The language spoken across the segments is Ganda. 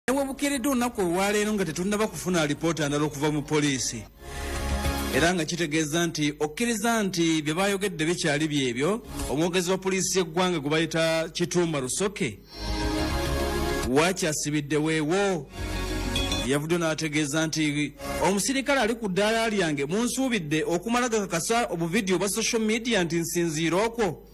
Ewe bukeredde olunaku olwaleero nga tetunnaba kufuna alipoota ndala okuva mu poliisi era nga kitegeeza nti okkiriza nti bye baayogedde bikyali byebyo. Omwogezi wa poliisi y'eggwanga gwe bayita Kitumba Lusoke wakyasibidde weewo yavudde n'ategeeza nti omusirikale ali ku ddaala lyange munsuubidde okumala gakakasa obuvidiyo bwa social media nti nsinziira okwo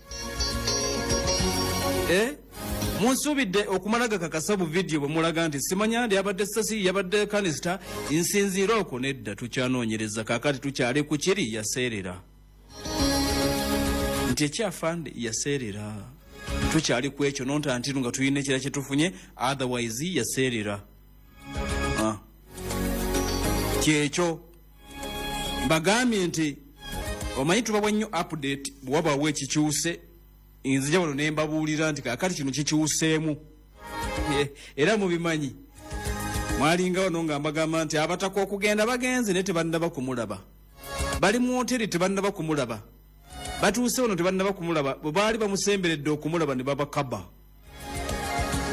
munsuubidde okumala gakakasa obuvidiyo bwe mulaga nti simanya ndi yabadde sasi yabadde kanisita nsinziira okwo. Nedda tukyanoonyereza kaakati tukyali ku kiri yaseerera nti ekyafande yaseerera tukyali ku ekyo nonta ntiru nga tuyina ekira kye tufunye otherwise yaseerera kyekyo mbagambye nti omanyi tubawa nnyo update bwe wabaawo ekikyuse nzija wano ne mbabuulira nti kaakati kino kikyuseemu era mubimanyi mwalinga wano nga mbagamba nti abataka okugenda bagenze naye tebannaba kumulaba, bali mu hoteri tebannaba kumulaba, batuuse wano tebannaba kumulaba, bwe baali bamusemberedde okumulaba ne babakaba.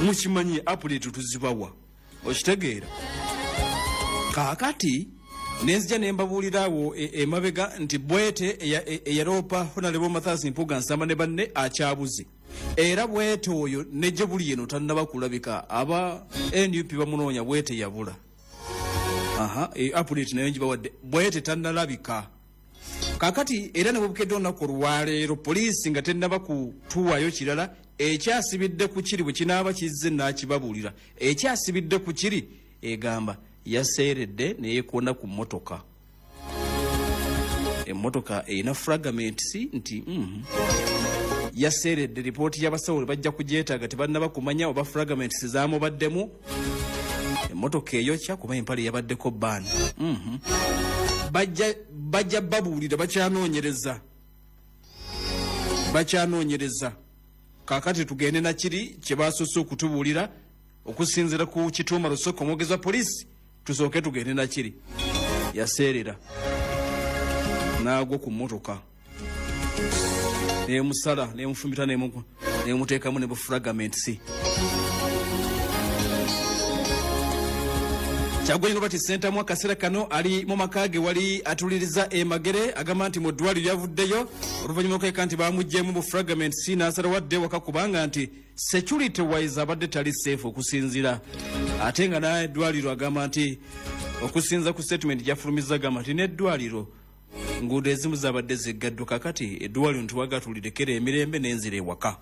Mukimanyi update tuzibawa okitegeera. Kaakati nenzija ne mbabuulira awo emabega nti Bwete eyaloopa Honorable Mathias Mpuuga Nsamba ne banne akyabuze era Bwete oyo nejje buli yeno tannaba kulabika, aba NUP bamunoonya Bwete yabula. Update nayo njibawadde Bwete tannalabika. Kaakati era ne bukedde olunaku olwaleero poliisi nga tennaba kutuwayo kirala ekyasibidde ku kiri bwe kinaaba kizze n'akibabuulira ekyasibidde ku kiri egamba yaseeredde neyekoona ku mmotoka. Emmotoka erina fragments nti yaseeredde. Ripooti y'abasawo bajja kugyetaaga tebannaba kumanya oba fragments zaamubaddemu. Emmotoka eyokya kuba empale yabaddeko bbaani. Bajja babuulira bakyanoonyereza. Kaakati tugende na kiri kye baasose okutubuulira okusinziira ku Kitumba Lusoke omwogezi wa poliisi. Tusooke tugende na kiri yaseerera n'agwa ku mmotoka nemusala nemufumbita nemuteekamu ne bufragments. Kyagulanyi Robert Ssentamu akaseera kano ali mu maka ge wali atuliriza emagere agamba nti mu ddwaliro yavuddeyo oluvannyuma okeka nti bamuggyemu bufragments n'asalawadde waka kubanga nti security wise abadde tali safe okusinzira ate nga naye eddwaliro agamba nti okusinza ku statement gyafulumiza agamba nti n'eddwaliro nguudo ezimu zabadde ziggaddwa. Kakati eddwaliro ntiwagatulidekera emirembe n'enzira ewaka.